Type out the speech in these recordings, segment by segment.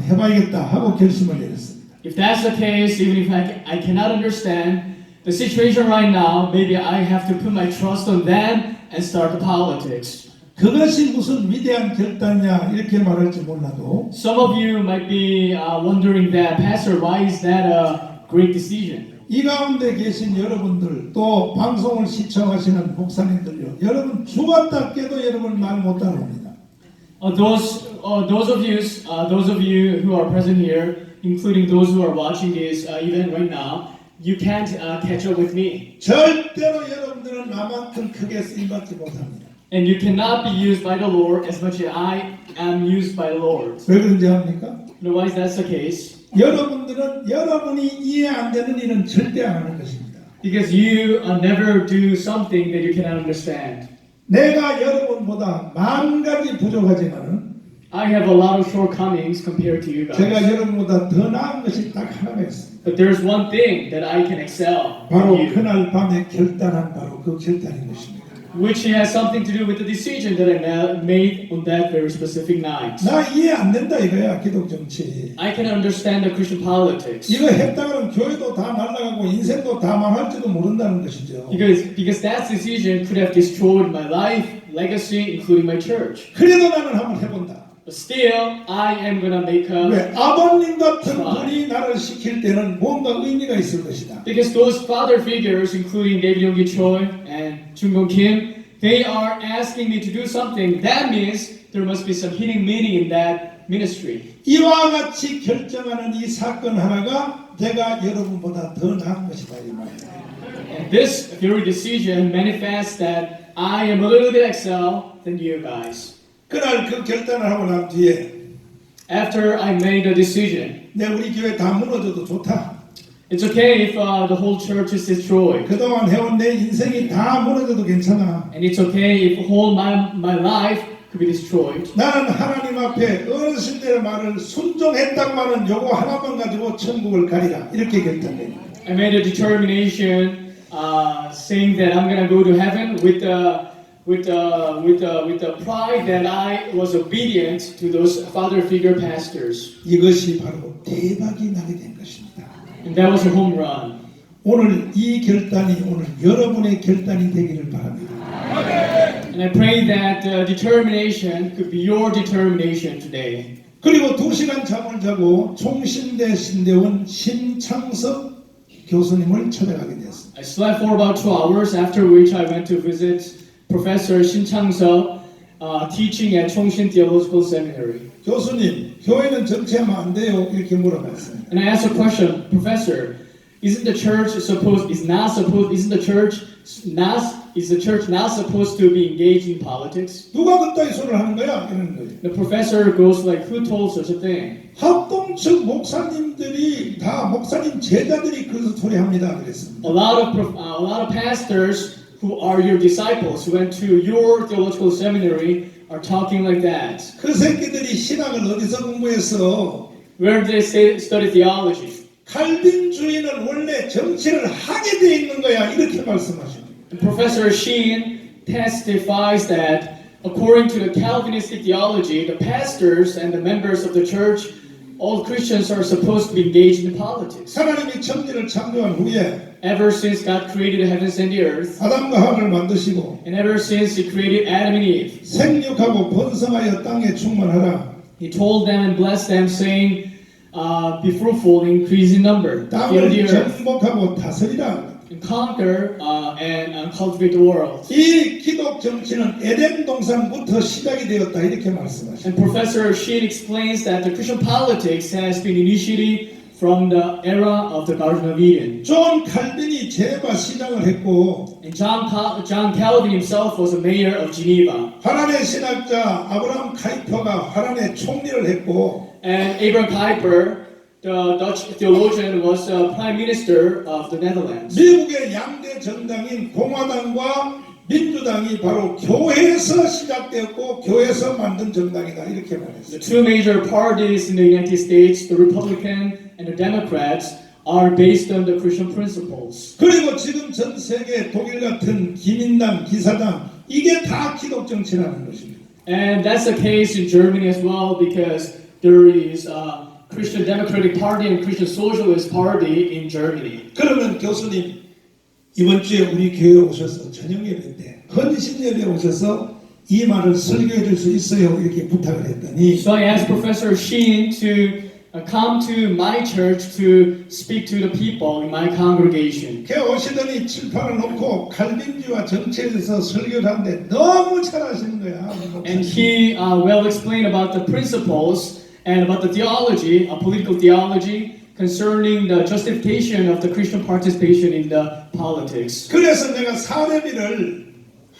해봐야겠다 하고 결심을 내렸습니다. If that's the case, even if I cannot understand the situation right now, maybe I have to put my trust on them and start the politics. 그것이 무슨 위대한 결단이냐 이렇게 말할지 몰라도 Some of you might be wondering that, Pastor, why is that a great decision? 이 가운데 계신 여러분들 또 방송을 시청하시는 목사님들요, 여러분 죽었다 깨도 여러분 말 못 따라옵니다. Those of you who are present here, including those who are watching this event right now, you can't catch up with me. 절대로 여러분들은 나만큼 크게 쓰임받지 못합니다. And you cannot be used by the Lord as much as I am used by the Lord. 왜 그런지 압니까? You know why that's the case? 여러분들은 여러분이 이해 안 되는 일은 절대 안 하는 것입니다. Because you never do something that you cannot understand. 내가 여러분보다 만 가지 부족하지만은 I have a lot of shortcomings compared to you guys. 제가 여러분보다 더 나은 것이 딱 하나가 있습니다. But there's one thing that I can excel 바로 in you, 그날 밤에 결단한 바로 그 결단인 것입니다. which has something to do with the decision that I made on that very specific night. 나 이해 안 된다 이거야 기독 정치. I can understand the Christian politics. 이거 했다 그러면 교회도 다 날아가고 인생도 다 망할지도 모른다는 것이죠. Because that decision could have destroyed my life, legacy, including my church. 그래도 나는 한번 해본다. But still, I am gonna make 왜? a 아버님 같은 분이 나를 시킬 때는 뭔가 의미가 있을 것이다. because those father figures, including David Yonggi Choi and Jung-Gon Kim, they are asking me to do something. That means there must be some hidden meaning in that ministry. 이와 같이 결정하는 이 사건 하나가 내가 여러분보다 더 나은 것이다 이 말이에요. And this very decision manifests that I am a little bit excel than you guys. 그날 그 결단을 하고 난 뒤에 After I made a decision, 내 우리 교회 다 무너져도 좋다. it's okay if the whole church is destroyed. 그동안 해온 내 인생이 다 무너져도 괜찮아. And it's okay if whole my life could be destroyed. 나는 하나님 앞에 어르신들의 말을 순종했다고만은 요거 하나만 가지고 천국을 가리라 이렇게 결단해. I made a determination saying that I'm gonna go to heaven with the pride that I was obedient to those father figure pastors. 이것이 바로 대박이 나게 된 것입니다. And that was a home run. 오늘 이 결단이 오늘 여러분의 결단이 되기를 바랍니다. And I pray that determination could be your determination today. 그리고 2시간 잠을 자고 총신대 신대원 신창섭 교수님을 찾아가게 되었습니다. I slept for about 2 hours, after which I went to visit Professor Shin Chang-seo, teaching at Chongshin Theological Seminary. 교수님, 교회는 정치하면 안 돼요. 이렇게 물어봤어요. And I asked a question, Professor, isn't the church not supposed to be engaged in politics? 누가 그따위 소리를 하는 거야? 이러는 거예요. The professor goes like, who told such a thing? 합동 측 목사님들이 다 목사님 제자들이 그 소리 합니다. 그랬습니다. A lot of pastors who are your disciples who went to your theological seminary are talking like that. 그 새끼들이 신학을 어디서 공부했어? Where did they study theology? 칼빈주의는 원래 정치를 하게 돼 있는 거야. 이렇게 말씀하시고. And Professor Sheen testifies that according to the Calvinistic theology, the pastors and the members of the church, all Christians are supposed to be engaged in politics. 하나님이 천지를 창조한 후에 Ever since God created the heavens and the earth, 아담과 하와를 만드시고 and ever since He created Adam and Eve, 생육하고 번성하여 땅에 충만하라. He told them and blessed them, saying, be fruitful and increase in number, fill the 땅을 earth, 정복하고 다스리라. and conquer and cultivate the world. 이 기독 정치는 에덴 동산부터 시작이 되었다 이렇게 말씀하십니다. And Professor Sheen explains that the Christian politics has been initiated from the era of the Garden of Eden. 존 칼빈이 제네바 시장을 했고 And John Calvin himself was a mayor of Geneva. 화란의 신학자 아브라함 카이퍼가 화란의 총리를 했고 And Abraham Kuyper, the Dutch theologian, was prime minister of the Netherlands. 미국의 양대 정당인 공화당과 민주당이 바로 교회에서 시작되었고 교회에서 만든 정당이다 이렇게 말했어요. The two major parties in the United States, the Republican and the Democrats, are based on the Christian principles. 그리고 지금 전 세계 독일 같은 기민당, 기사당 이게 다 기독 정치라는 것입니다. And that's the case in Germany as well, because there is a Christian Democratic Party and Christian Socialist Party in Germany. 그러면 교수님 이번 주에 우리 교회에 오셔서 저녁 예배 때 헌신 예배에 오셔서 이 말을 설교해 줄 수 있어요 이렇게 부탁을 했더니 So I asked Professor Sheen to come to my church to speak to the people in my congregation. 걔 오시더니 칠판을 놓고 칼빈주와 정치에 대해서 설교를 하는데 너무 잘하시는 거야. And he well explained about the principles and about the theology, political theology, concerning the justification of the Christian participation in the politics. 그래서 내가 사례비를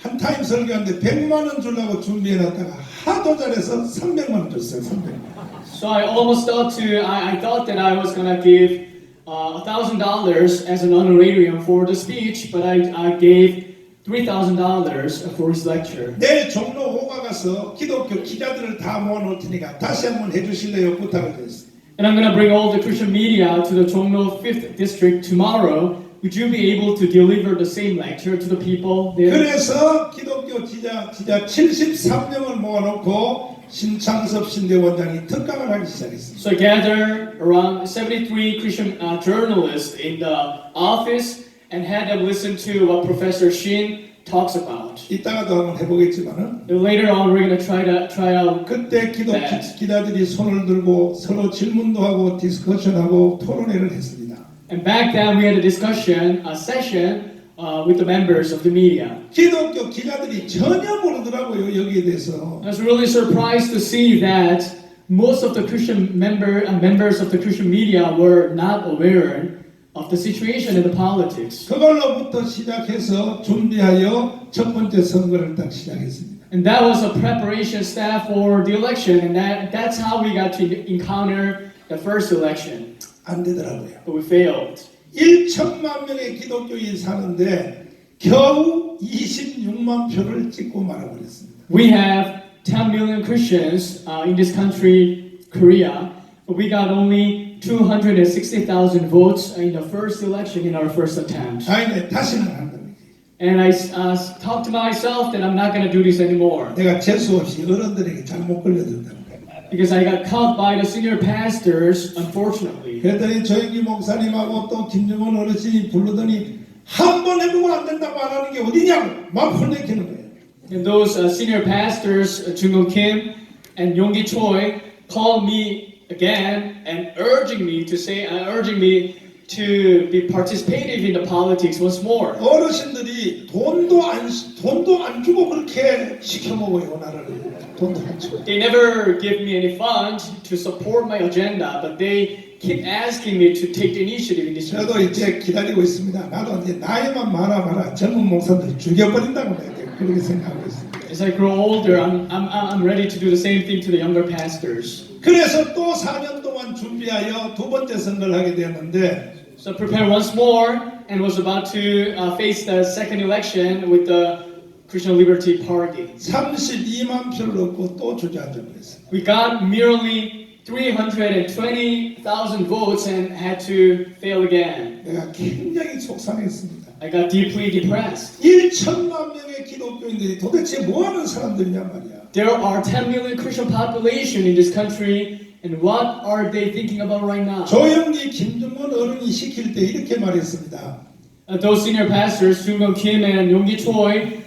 한 타임 설교하는데 100만 원 주려고 준비해놨다가 하도 잘해서 300만 원 줬어요. 300만 원. So I almost thought I thought that I was gonna give $1,000 as an honorarium for the speech, but I gave $3,000 for his lecture. 내일 종로 5가 가서 기독교 기자들을 다 모아놓을 테니까 다시 한번 해주실래요? 부탁을 드렸어요. And I'm gonna bring all the Christian media to the Chongno 5th district tomorrow. Would you be able to deliver the same lecture to the people there? 그래서 기독교 기자 73명을 모아놓고 신창섭 신대원장이 특강을 하기 시작했습니다. So I gathered around 73 Christian journalists in the office and had them listen to what Professor Shin talks about. 이따가도 한번 해보겠지만은 Later on, we're going to try out. 그때 기자들이 손을 들고 서로 질문도 하고 디스커션하고 토론회를 했습니다. And back then, we had a session with the members of the media. 기독교 기자들이 전혀 모르더라고요 여기에 대해서. I was really surprised to see that most of the Christian members of the Christian media were not aware of the situation in the politics. 그걸로부터 시작해서 준비하여 첫 번째 선거를 딱 시작했습니다. And that was a preparation step for the election, and that's how we got to encounter the first election. 안 되더라고요. But we failed. 1천만 명의 기독교인이 사는데 겨우 26만 표를 찍고 말아버렸습니다. We have 10 million Christians in this country, Korea, but we got only 260,000 votes in the first election in our first attempt. 아니네 다시는 안 한다. And I talked to myself that I'm not going to do this anymore. 내가 재수 없이 어른들에게 잘못 걸려든다. Because I got caught by the senior pastors, unfortunately. 그랬더니 조영기 목사님하고 또 김정은 어르신이 부르더니 한 번 해보고 안 된다고 안 하는 게 어디냐고 막 혼내키는 거예요. And those senior pastors, Jung Kim and Yonggi Choi, called me again and urging me to be participative in the politics once more. 어르신들이 돈도 안 주고 그렇게 시켜 먹어요 나라를. 돈도 안 주고. They never give me any fund to support my agenda, but they keep asking me to take the initiative in this. 저도 이제 기다리고 있습니다. 나도 이제 나이만 많아 젊은 목사들 죽여버린다고 내가 그렇게 생각하고 있습니다. As I grow older, I'm ready to do the same thing to the younger pastors. 그래서 또 4년 동안 준비하여 두 번째 선거를 하게 되었는데. So I prepared once more and was about to face the second election with the Christian Liberty Party. 32만 표를 얻고 또 주저앉아 버렸어요. We got merely 320,000 votes and had to fail again. 내가 굉장히 속상했습니다. I got deeply depressed. 1천만 명의 기독교인들이 도대체 뭐하는 사람들이냐 말이야. There are 10 million Christian population in this country, and what are they thinking about right now? 조영기, 김정은 어른이 시킬 때 이렇게 말했습니다. Those senior pastors, Jung Kim and Yonggi Choi,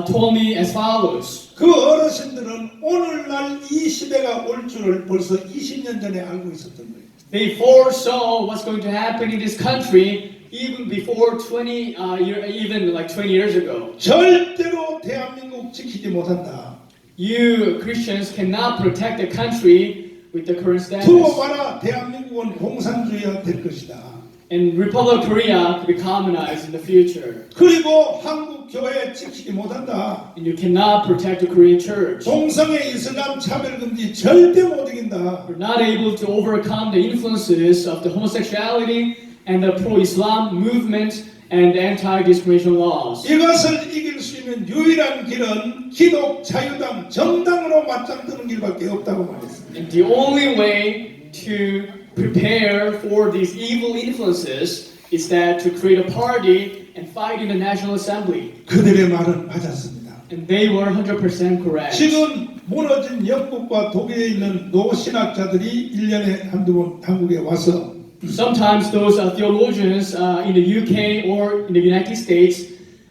told me as follows. 그 어르신들은 오늘날 이 시대가 올 줄을 벌써 20년 전에 알고 있었던 거예요. They foresaw what's going to happen in this country even before 20 years ago. 절대로 대한민국 지키지 못한다. You Christians cannot protect the country with the current status. 두고 봐라, 대한민국은 공산주의가 될 것이다. And Republic of Korea could be communized in the future. 그리고 한국 교회 지키지 못한다. And you cannot protect the Korean church. 동성애 이슬람 차별금지 절대 못 이긴다. You're not able to overcome the influences of the homosexuality and the pro-Islam movement and the anti-discrimination laws. 이것을 이길 수 있는 유일한 길은 기독 자유당 정당으로 맞짱뜨는 길밖에 없다고 말했습니다. And the only way to prepare for these evil influences is that to create a party and fight in the National Assembly. 그들의 말은 맞았습니다. And they were 100% correct. 지금 무너진 영국과 독일에 있는 노신학자들이 1년에 한두 번 한국에 와서 Sometimes those theologians in the UK or in the United States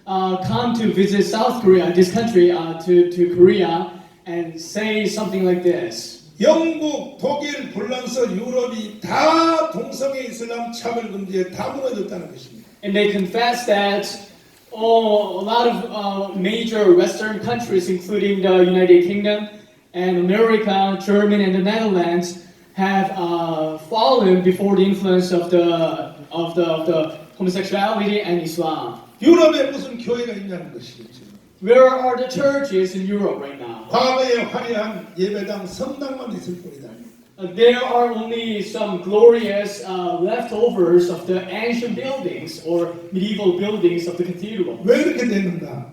come to visit South Korea, this country, to Korea, and say something like this. 영국, 독일, 불란서, 유럽이 다 동성애 이슬람 차별 금지에 다 무너졌다는 것입니다. And they confess that a lot of major Western countries, including the United Kingdom and America, Germany, and the Netherlands, have fallen before the influence of the homosexuality and Islam. 유럽에 무슨 교회가 있냐는 것이겠죠. Where are the churches in Europe right now? 과거에 화려한 예배당, 성당만 있을 뿐이다. There are only some glorious leftovers of the ancient buildings or medieval buildings of the cathedral. 왜 이렇게 됐는가?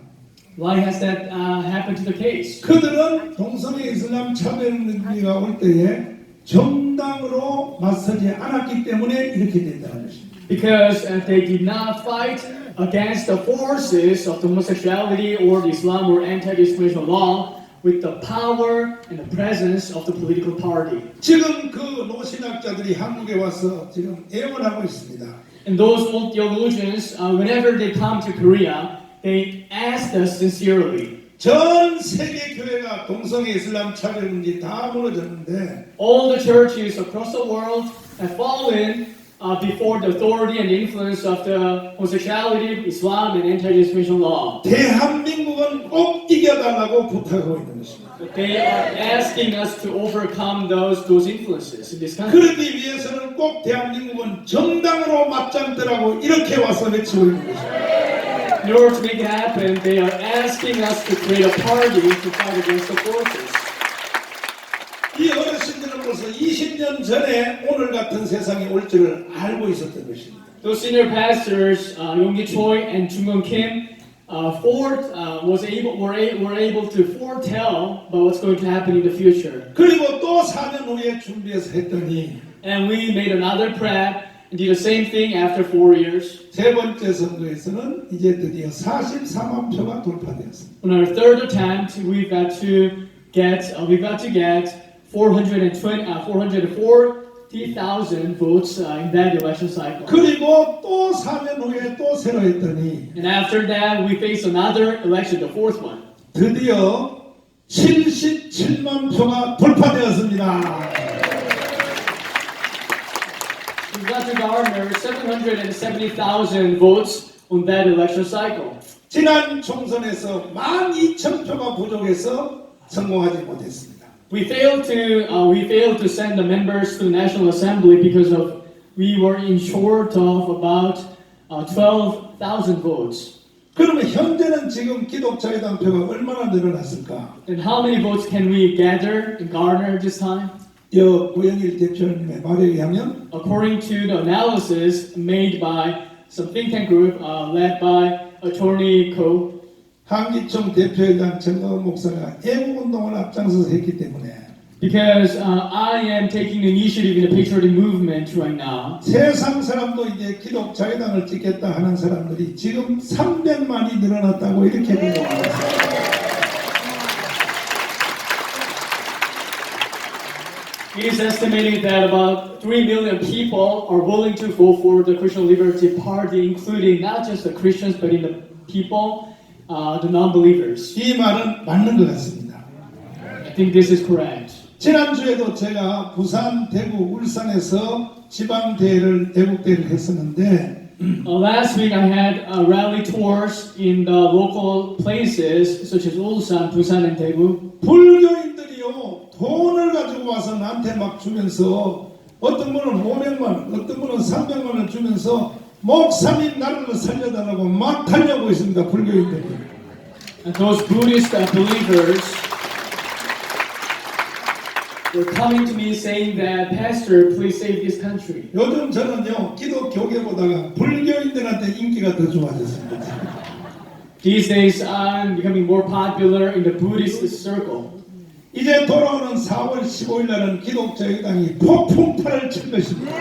Why has that happened to the case? 그들은 동성애 이슬람 차별 문제가 올 때에 정당으로 맞서지 않았기 때문에 이렇게 된다는 것입니다. Because they did not fight against the forces of the homosexuality or the Islam or anti-discrimination law with the power and the presence of the political party. 지금 그 노신학자들이 한국에 와서 지금 애원하고 있습니다. And those old theologians, whenever they come to Korea, they ask us sincerely. 전 세계 교회가 동성애 이슬람 차별 문제 다 무너졌는데 All the churches across the world have fallen before the authority and influence of the homosexuality, Islam, and anti-discrimination law. 대한민국은 꼭 이겨달라고 부탁하고 있는 것입니다. But they are asking us to overcome those influences in this country. 그러기 위해서는 꼭 대한민국은 정당으로 맞짱뜨라고 이렇게 와서 외치고 있는 것입니다. In order to make it happen, they are asking us to create a party to fight against the forces. 이 어르신들은 벌써 20년 전에 오늘 같은 세상이 올 줄을 알고 있었던 것입니다. Those senior pastors, Yonggi Choi and Jungwon Kim, were able to foretell about what's going to happen in the future. 그리고 또 4년 후에 준비해서 했더니 And we made another prep and did the same thing after 4 years. 세 번째 선거에서는 이제 드디어 44만 표가 돌파되었습니다. On our third attempt, we got to get 440,000 votes in that election cycle. 그리고 또 4년 후에 또 새로 했더니 And after that, we faced another election, the fourth one. 드디어 77만 표가 돌파되었습니다. We got to garner 770,000 votes on that election cycle. 지난 총선에서 12,000표가 부족해서 성공하지 못했습니다. We failed to send the members to the National Assembly because we were in short of about 12,000 votes. 그러면 현재는 지금 기독자회당 표가 얼마나 늘어났을까? And how many votes can we gather and garner this time? 고영일 대표님의 말에 의하면 According to the analysis made by some think tank group led by Attorney Ko, 한기총 대표회장 정강훈 목사가 애국운동을 앞장서서 했기 때문에 because I am taking the initiative in the patriotic movement right now. 세상 사람도 이제 기독자회당을 찍겠다 하는 사람들이 지금 300만이 늘어났다고 이렇게 보고하고 있습니다. It is estimated that about 3 million people are willing to vote for the Christian Liberty Party, including not just the Christians, but in the people, the non-believers. 이 말은 맞는 것 같습니다. I think this is correct. 지난주에도 제가 부산, 대구, 울산에서 지방대회를 애국대회를 했었는데 Last week I had rally tours in the local places such as Ulsan, Busan, and Daegu. 불교인들이요 돈을 가지고 와서 나한테 막 주면서 어떤 분은 500만 원, 어떤 분은 300만 원을 주면서 목사님 나라를 살려달라고 막 달려오고 있습니다. 불교인들이. And those Buddhist believers were coming to me saying that, Pastor, please save this country. 요즘 저는요 기독교계보다가 불교인들한테 인기가 더 좋아졌습니다. These days I'm becoming more popular in the Buddhist circle. 이제 돌아오는 4월 15일 날은 기독자회당이 폭풍파를 칠 것입니다.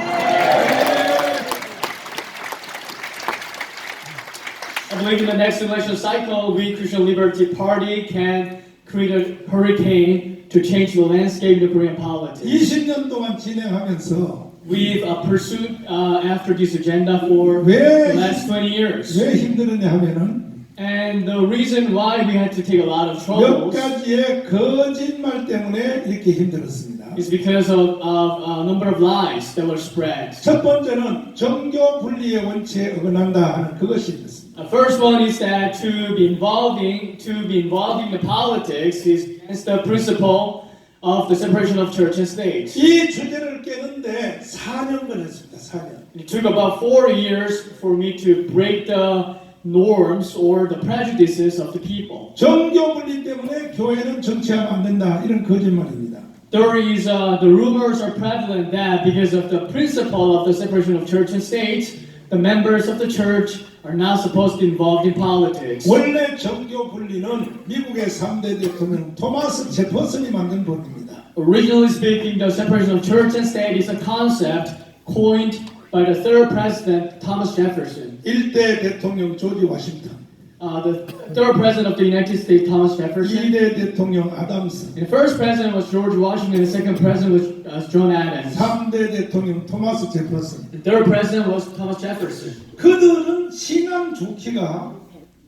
I believe in the next election cycle, we Christian Liberty Party can create a hurricane to change the landscape of Korean politics. 20년 동안 진행하면서 We've pursued after this agenda for 왜, the last 20 years. 왜 힘들었냐 하면은 And the reason why we had to take a lot of 몇 troubles 가지의 거짓말 때문에 이렇게 힘들었습니다. is because of a number of lies that were spread. 첫 번째는 정교 분리의 원칙에 어긋난다 하는 그것이 있습니다. First one is that to be involved in the politics is against the principle of the separation of church and state. 이 주제를 깨는데 4년 걸렸습니다. 4년. It took about 4 years for me to break the norms or the prejudices of the people. 정교 분리 때문에 교회는 정치하면 안 된다. 이런 거짓말입니다. There is the rumors are prevalent that because of the principle of the separation of church and state, the members of the church are not supposed to be involved in politics. 원래 정교 분리는 미국의 3대 대통령 토마스 제퍼슨이 만든 법입니다. Originally speaking, the separation of church and state is a concept coined by the third president, Thomas Jefferson. 1대 대통령 조지 워싱턴, The third president of the United States, Thomas Jefferson. 2대 대통령 아담스, And the first president was George Washington, the second president was John Adams. 3대 대통령 토마스 제퍼슨. The third president was Thomas Jefferson. 그들은 신앙 좋기가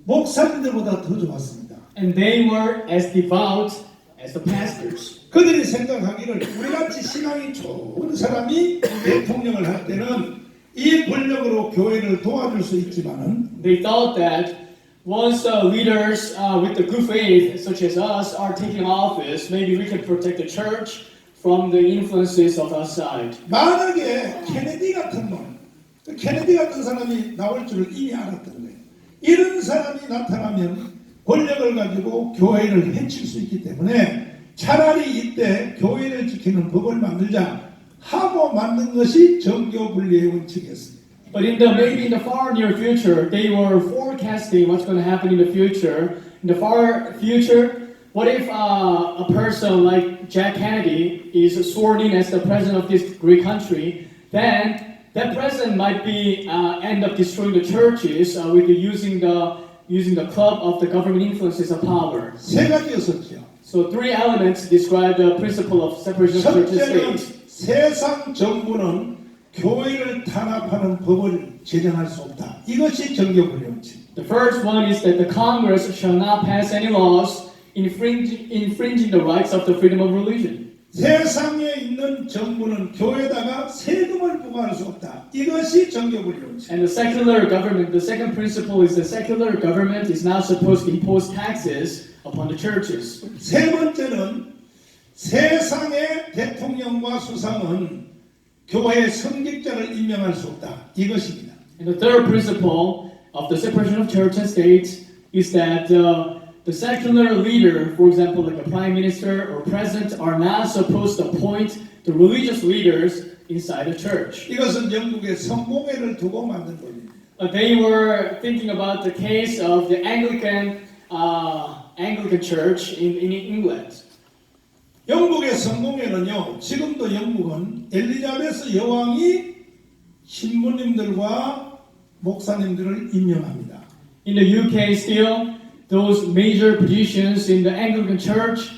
목사님들보다 더 좋았습니다. And they were as devout as the pastors. 그들이 생각하기를 우리같이 신앙이 좋은 사람이 대통령을 할 때는 이 권력으로 교회를 도와줄 수 있지만은 They thought that once leaders with the good faith, such as us, are taking office, maybe we can protect the church from the influences of outside. 만약에 케네디 같은 놈, 케네디 같은 사람이 나올 줄을 이미 알았던 거예요. 이런 사람이 나타나면 권력을 가지고 교회를 해칠 수 있기 때문에 차라리 이때 교회를 지키는 법을 만들자 하고 만든 것이 정교 분리의 원칙이었습니다. But maybe in the far near future, they were forecasting what's going to happen in the future. In the far future, what if a person like Jack Kennedy is sworn in as the president of this great country? Then that president might be end up destroying the churches with using the club of the government influences of power. 세 가지였었죠. So 3 elements describe the principle of separation of church and 첫째는 state. 세상 정부는 교회를 탄압하는 법을 제정할 수 없다. 이것이 정교 분리 원칙. The first one is that the Congress shall not pass any laws infringing the rights of the freedom of religion. 세상에 있는 정부는 교회에다가 세금을 부과할 수 없다. 이것이 정교 분리 원칙. And the secular government, the second principle is the secular government is not supposed to impose taxes upon the churches. 세 번째는 세상의 대통령과 수상은 교회의 성직자를 임명할 수 없다. 이것입니다. And the third principle of the separation of church and state is that the secular leader, for example, like a prime minister or president, are not supposed to appoint the religious leaders inside the church. 이것은 영국의 성공회를 두고 만든 법입니다. They were thinking about the case of the Anglican Church in England. 영국의 성공회는요, 지금도 영국은 엘리자베스 여왕이 신부님들과 목사님들을 임명합니다. In the UK still, those major positions in the Anglican Church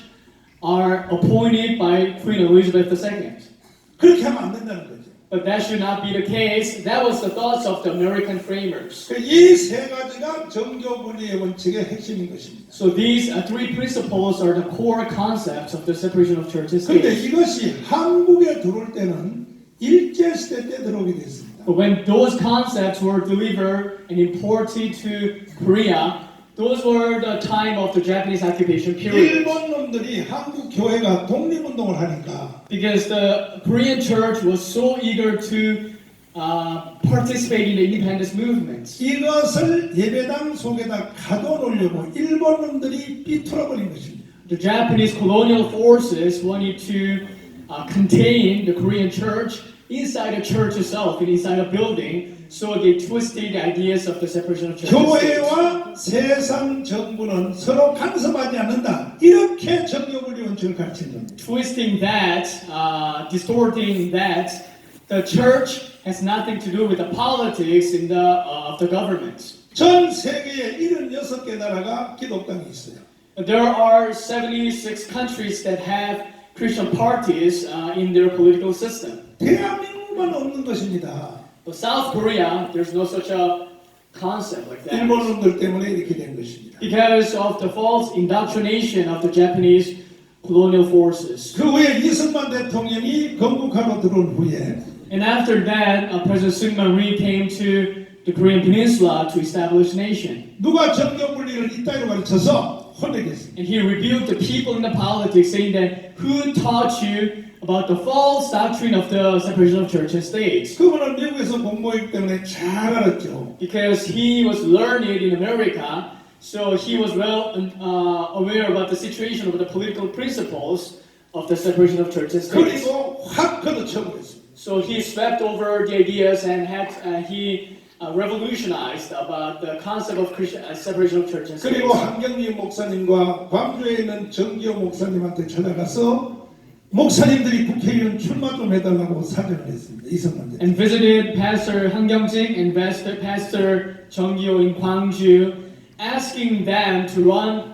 are appointed by Queen Elizabeth II. 그렇게 하면 안 된다는 거죠. But that should not be the case. That was the thoughts of the American framers. 이 세 가지가 정교 분리의 원칙의 핵심인 것입니다. So these 3 principles are the core concepts of the separation of church and 그런데 state. 이것이 한국에 들어올 때는 일제시대 때 들어오게 됐습니다. But when those concepts were delivered and imported to Korea, those were the time of the Japanese occupation period. 일본 놈들이 한국 교회가 독립운동을 하니까 Because the Korean church was so eager to participate in the independence movement. 이것을 예배당 속에다 가둬놓으려고 일본 놈들이 삐뚤어버린 것입니다. The Japanese colonial forces wanted to contain the Korean church inside the church itself, and inside a building, so they twisted the ideas of the separation of church and state. 교회와 세상 정부는 서로 간섭하지 않는다. 이렇게 정교분리 원칙을 가르치는 겁니다. Twisting that, distorting that, the church has nothing to do with the politics of the government. 전 세계에 76개 나라가 기독당이 있어요. There are 76 countries that have Christian parties in their political system. 대한민국만 없는 것입니다. But South Korea, there's no such a concept like that. 일본 놈들 때문에 이렇게 된 것입니다. Because of the false indoctrination of the Japanese colonial forces. 그 후에 이승만 대통령이 건국하러 들어온 후에 And after that, President Syngman Rhee came to the Korean Peninsula to establish a nation. 누가 정교 분리를 이따위로 가르쳐서 혼내겠습니다. And he rebuked the people in the politics, saying that who taught you about the false doctrine of the separation of church and state? 그분은 미국에서 공부했기 때문에 잘 알았죠. Because he was learned in America, so he was well aware about the situation of the political principles of the separation of church and state. 그리고 확 걷어쳐버렸습니다. So he swept over the ideas and he revolutionized about the concept of Christian, separation of church and state. 그리고 한경리 목사님과 광주에 있는 정기호 목사님한테 찾아가서 목사님들이 국회의원 출마 좀 해달라고 사정을 했습니다. 이승만 대통령. And visited Pastor Han Kyung-jin and Pastor Jung Gyo in Gwangju, asking them to run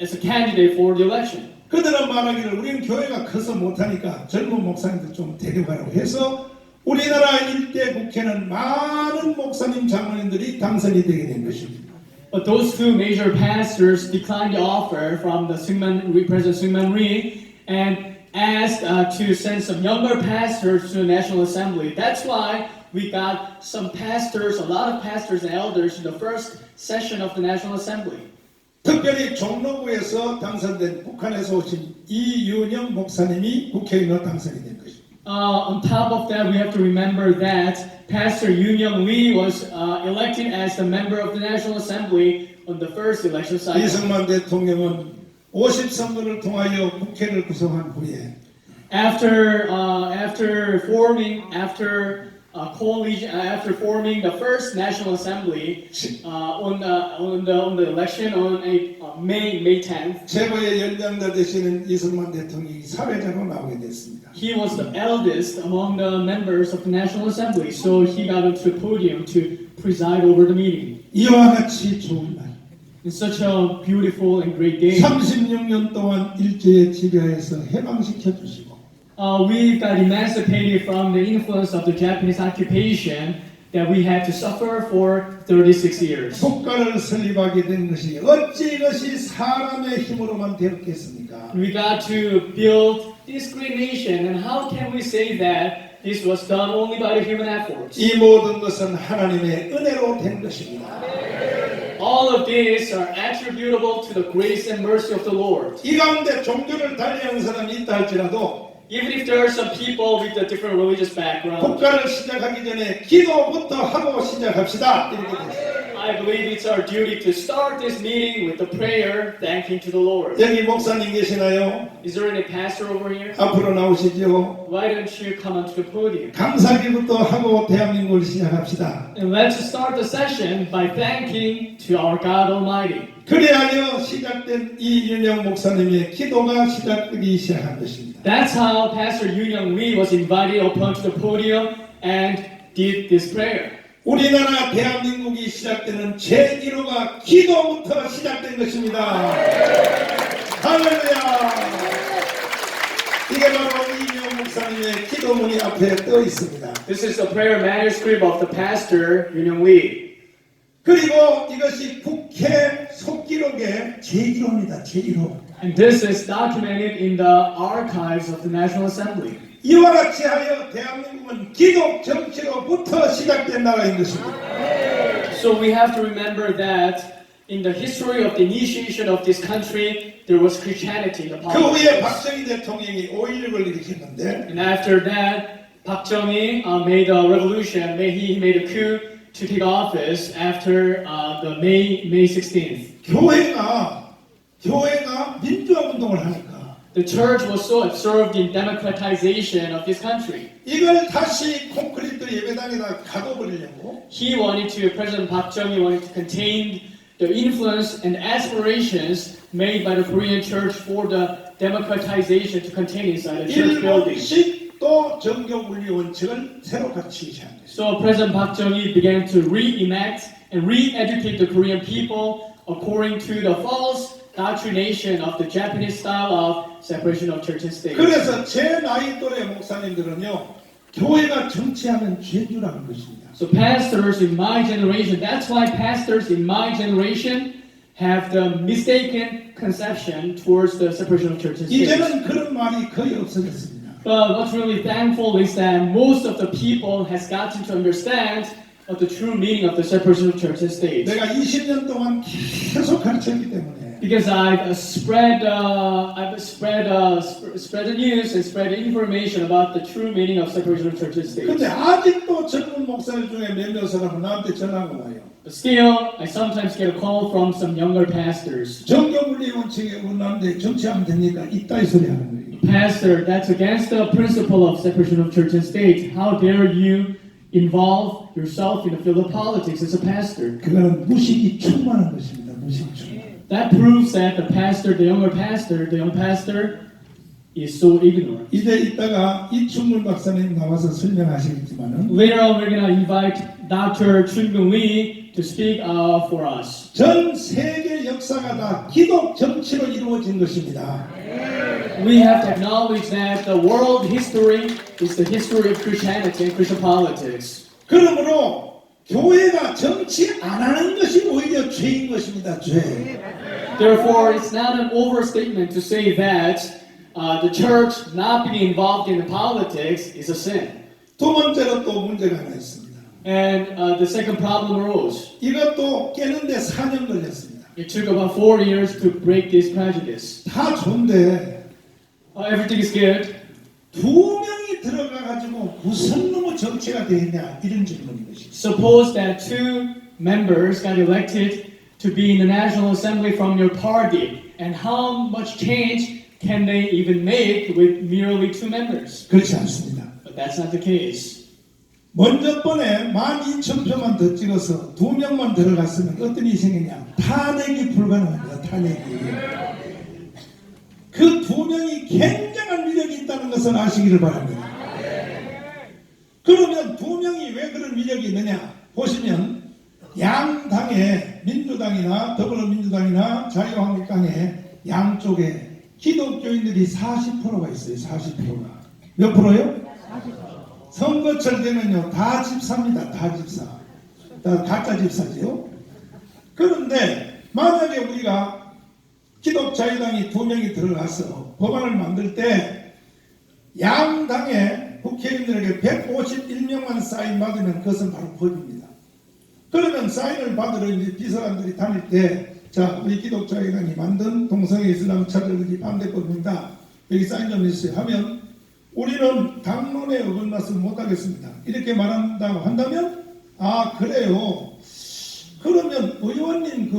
as a candidate for the election. 그들은 말하기를 우리는 교회가 커서 못하니까 젊은 목사님들 좀 데려가라고 해서 우리나라 일대 국회는 많은 목사님 장로님들이 당선이 되게 된 것입니다. But those two major pastors declined the offer from the President Syngman Rhee and asked to send some younger pastors to the National Assembly. That's why we got some pastors, a lot of pastors and elders in the first session of the National Assembly. 특별히 종로구에서 당선된 북한에서 오신 이윤영 목사님이 국회의원으로 당선이 된 것입니다. On top of that, we have to remember that Pastor Yoon Young Lee was elected as the member of the National Assembly on the first election cycle. 이승만 대통령은 50선거를 통하여 국회를 구성한 후에 After forming the first National Assembly on the election on May 10th, 최고의 연장자 되시는 이승만 대통령이 사회자로 나오게 됐습니다. he was the eldest among the members of the National Assembly, so he got onto the podium to preside over the meeting. 이와 같이 좋은 날, It's such a beautiful and great day. 36년 동안 일제의 지배하에서 해방시켜 주시고 We got emancipated from the influence of the Japanese occupation that we had to suffer for 36 years. 국가를 설립하게 된 것이 어찌 이것이 사람의 힘으로만 되었겠습니까? We got to build this great nation, and how can we say that this was done only by the human efforts? 이 모든 것은 하나님의 은혜로 된 것입니다. All of these are attributable to the grace and mercy of the Lord. 이 가운데 종교를 달리하는 사람이 있다 할지라도 Even if there are some people with a different religious background, 국가를 시작하기 전에 기도부터 하고 시작합시다. 이렇게 됐어요. I believe it's our duty to start this meeting with a prayer, thanking to the Lord. 여기 목사님 계시나요? Is there any pastor over here? 앞으로 나오시죠. Why don't you come onto the podium? 감사기부터 하고 대한민국을 시작합시다. And let's start the session by thanking to our God Almighty. 그리하여 시작된 이윤영 목사님의 기도가 시작되기 시작한 것입니다. That's how Pastor Yoon Young Lee was invited up onto the podium and did this prayer. 우리나라 대한민국이 시작되는 제1호가 기도부터 시작된 것입니다. 할렐루야! 이게 바로 이윤영 목사님의 기도문이 앞에 떠 있습니다. This is the prayer manuscript of the Pastor Yoon Young Lee. 그리고 이것이 국회 속기록의 제1호입니다. 제1호. And this is documented in the archives of the National Assembly. 이와 같이 하여 대한민국은 기독 정치로부터 시작된 나라인 것입니다. So we have to remember that in the history of the initiation of this country, there was Christianity in the 그 후에 politics. 박정희 대통령이 5.16을 일으켰는데 And after that, Park Chung-hee made a revolution. He made a coup to take office after the May 16th. 교회가 민주화 운동을 하니까 The church was so absorbed in democratization of this country. 이걸 다시 콘크리트 예배당에다 가둬버리려고 President Park Chung-hee wanted to contain the influence and aspirations made by the Korean church for the democratization to contain inside the church building. 일본식 또 정교분리 원칙을 새로 갖추기 시작했어요. So President Park Chung-hee began to reenact and re-educate the Korean people according to the false doctrination of the Japanese style of separation of church and state. 그래서 제 나이 또래 목사님들은요, 교회가 정치하면 죄주라는 것입니다. So pastors in my generation, that's why pastors in my generation have the mistaken conception towards the separation of church and state. 이제는 그런 말이 거의 없어졌습니다. But what's really thankful is that most of the people has gotten to understand of the true meaning of the separation of church and state. 내가 20년 동안 계속 가르쳤기 때문에 Because I've spread the news and spread information about the true meaning of separation of church and state. 근데 아직도 젊은 목사들 중에 몇몇 사람은 나한테 전화가 와요. But still, I sometimes get a call from some younger pastors. 정교분리 원칙에 원하는데 정치하면 됩니까? 이따위 소리 하는 거예요. Pastor, that's against the principle of separation of church and state. How dare you involve yourself in the field of politics as a pastor? 그거는 무식이 충만한 것입니다. 무식이 충만. That proves that the young pastor is so ignorant. 이제 이따가 이충문 박사님 나와서 설명하시겠지만은 Later on, we're going to invite Dr. Chun-Gung Lee to speak for us. 전 세계 역사가 다 기독 정치로 이루어진 것입니다. We have to acknowledge that the world history is the history of Christianity and Christian politics. 그러므로 교회가 정치 안 하는 것이 오히려 죄인 것입니다. 죄. Therefore, it's not an overstatement to say that the church not being involved in the politics is a sin. 두 번째로 또 문제가 하나 있습니다. And the second problem arose. 이것도 깨는데 4년 걸렸습니다. It took about 4 years to break this prejudice. 다 좋은데 Everything is good. 두 명이 들어가가지고 무슨 놈의 정치가 되겠냐 이런 질문인 것입니다. Suppose that 2 members got elected to be in the National Assembly from your party, and how much change can they even make with merely 2 members? 그렇지 않습니다. But that's not the case. 먼저 번에 12,000표만 더 찍어서 2명만 들어갔으면 어떤 일이 생기냐? 탄핵이 불가능합니다. 탄핵이. 그 2명이 굉장한 위력이 있다는 것을 아시기를 바랍니다. 그러면 2명이 왜 그런 위력이 있느냐? 보시면 양당의 민주당이나 더불어민주당이나 자유한국당의 양쪽에 기독교인들이 40%가 있어요. 40%가. 몇 프로요? 선거철 되면요 다 집사입니다. 다 집사. 다 가짜 집사지요. 그런데 만약에 우리가 기독자유당이 2명이 들어가서 법안을 만들 때 양당의 국회의원들에게 151명만 사인 받으면 그것은 바로 법입니다. 그러면 사인을 받으러 이제 비서관들이 다닐 때 자, 우리 기독자유당이 만든 동성애 이슬람 차별금지 반대법입니다. 여기 사인 좀 해주세요 하면 우리는 당론에 어긋나서 못하겠습니다. 이렇게 말한다고 한다면 아 그래요. 그러면 의원님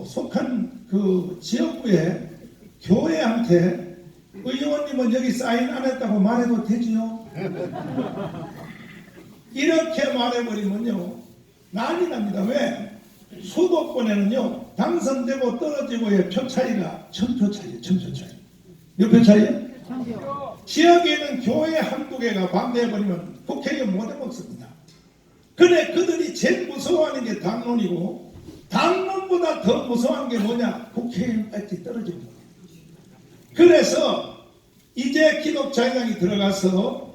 속한 그 지역구에 교회한테 의원님은 여기 사인 안 했다고 말해도 되지요? 이렇게 말해버리면요 난리 납니다. 왜? 수도권에는요 당선되고 떨어지고의 표 차이가 1000표 차이에요. 1000표 차이. 몇 표 차이에요? 지역에는 교회 한두 개가 반대해버리면 국회의원 못 해먹습니다. 그래 그들이 제일 무서워하는 게 당론이고 당론보다 더 무서워하는 게 뭐냐? 국회의원 뺏기 떨어지는 거예요. 그래서 이제 기독자유당이 들어가서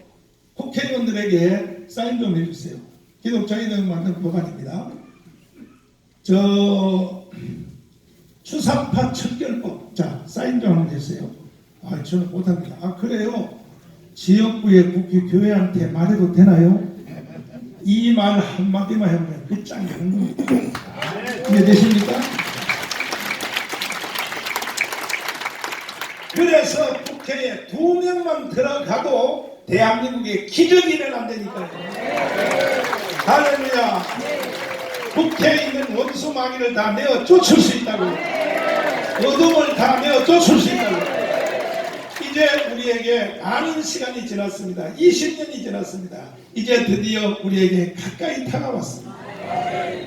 국회의원들에게 사인 좀 해주세요. 기독자유당이 만든 법안입니다. 추상파 척결법. 자, 사인 좀 한번 해주세요. 아, 저는 못합니다. 아, 그래요? 지역구의 국회 교회한테 말해도 되나요? 이 말 한마디만 해보면 끝장나는 겁니다. 이해되십니까? 그래서 국회에 2명만 들어가도 대한민국에 기적이 일어난다니까요. 할렐루야. 국회에 있는 원수 마귀를 다 내어 쫓을 수 있다고. 어둠을 다 내어 쫓을 수 있다고. 이제 우리에게 많은 시간이 지났습니다. 20년이 지났습니다. 이제 드디어 우리에게 가까이 다가왔습니다.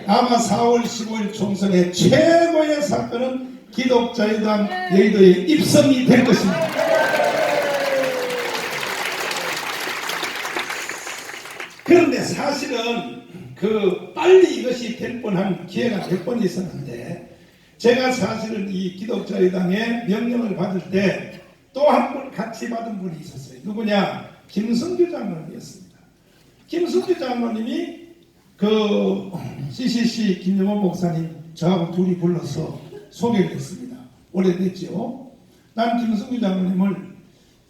아마 4월 15일 총선의 최고의 사건은 기독자유당 여의도의 입성이 될 것입니다. 그런데 사실은 빨리 이것이 될 뻔한 기회가 몇 번 있었는데 제가 사실은 이 기독자의당의 명령을 받을 때 또 한 분 같이 받은 분이 있었어요. 누구냐? 김성규 장로님이었습니다. 김성규 장로님이 그 CCC 김영원 목사님 저하고 둘이 불러서 소개를 했습니다. 오래됐죠. 난 김성규 장로님을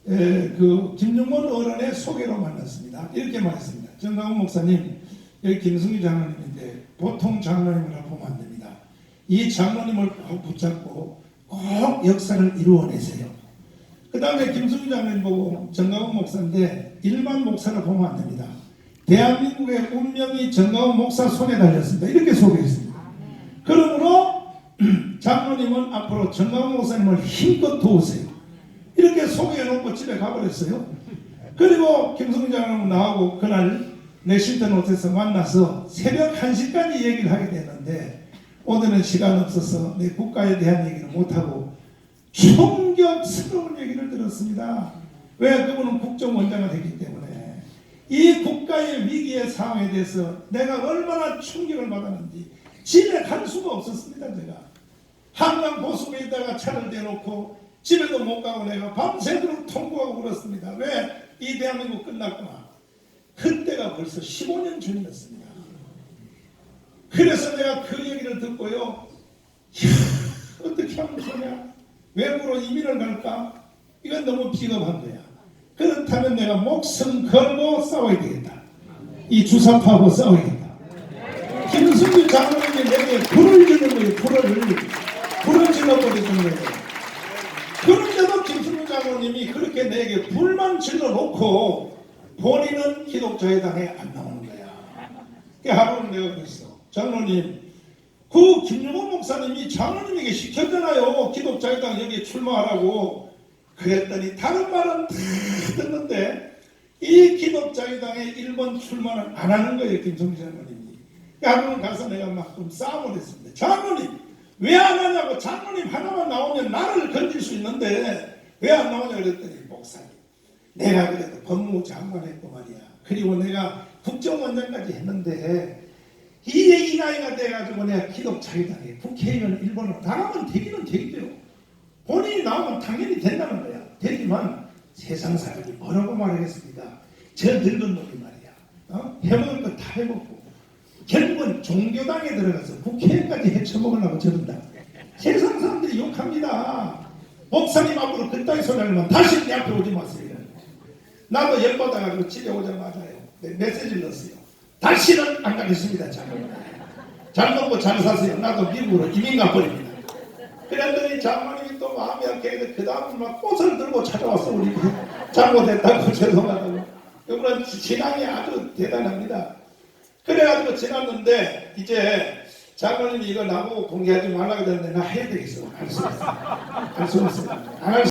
그 김영원 어른의 소개로 만났습니다. 이렇게 말했습니다. 정강훈 목사님, 여기 김성규 장로님인데 보통 장로님이라고 보면 안 됩니다. 이 장로님을 꼭 붙잡고 꼭 역사를 이루어내세요. 그 다음에 김성규 장로님 보고 정강훈 목사인데 일반 목사를 보면 안 됩니다. 대한민국의 운명이 정강훈 목사 손에 달렸습니다. 이렇게 소개했습니다. 그러므로 장로님은 앞으로 정강훈 목사님을 힘껏 도우세요. 이렇게 소개해놓고 집에 가버렸어요. 그리고 김성규 장로님 나하고 그날 내실턴 호텔에서 만나서 새벽 1시까지 얘기를 하게 됐는데 오늘은 시간 없어서 내 국가에 대한 얘기를 못하고 충격스러운 얘기를 들었습니다. 왜? 그분은 국정원장을 했기 때문에 이 국가의 위기의 상황에 대해서 내가 얼마나 충격을 받았는지 집에 갈 수가 없었습니다. 제가 한강 고속에 있다가 차를 대놓고 집에도 못 가고 내가 밤새도록 통곡하고 그렇습니다. 왜? 이 대한민국 끝났구나. 그때가 벌써 15년 전이었습니다. 그래서 내가 그 얘기를 듣고요. 어떻게 하면 좋냐? 외국으로 이민을 갈까? 이건 너무 비겁한 거야. 그렇다면 내가 목숨 걸고 싸워야 되겠다. 이 주사파하고 싸워야겠다. 김승규 장로님이 내게 불을 지는 거예요. 불을 질러버리는 거예요. 그런데도 김승규 장로님이 그렇게 내게 불만 질러놓고 본인은 기독자의당에 안 나오는 거야. 하루는 내가 그랬어. 장로님, 그 김용원 목사님이 장로님에게 시켰잖아요. 기독자의당 여기에 출마하라고. 그랬더니 다른 말은 다 듣는데 이 기독자의당에 1번 출마는 안 하는 거예요. 김성규 장로님이. 하루는 가서 내가 막 좀 싸움을 했습니다. 장로님 왜 안 하냐고. 장로님 하나만 나오면 나를 건질 수 있는데 왜 안 나오냐 그랬더니 목사님 내가 그래도 법무부 장관 했고 말이야. 그리고 내가 국정원장까지 했는데 이 나이가 돼가지고 내가 기독자의당에 국회의원 1번으로 나가면 되기는 되겠죠. 본인이 나오면 당연히 된다는 거야. 되지만 세상 사람이 뭐라고 말하겠습니까? 저 늙은 놈이 말이야. 해먹을 거 다 해먹고 결국은 종교당에 들어가서 국회까지 헤쳐먹으려고 저런다. 세상 사람들이 욕합니다. 목사님 앞으로 그따위 소리 하면 다시 내 앞에 오지 마세요. 나도 열받아가지고 집에 오자마자요. 메시지를 넣었어요. 다시는 안 가겠습니다. 잘 먹고 잘 사세요. 나도 미국으로 이민 가버립니다. 그랬더니 장모님이 또 마음이 약해. 그 다음에 막 꽃을 들고 찾아왔어. 우리 잘못했다고 죄송하다고. 이분은 신앙이 아주 대단합니다. 그래가지고 지났는데 이제 장모님이 이거 나보고 공개하지 말라고 했는데 나 해야 되겠어. 할 수 있어. 할 수 있어.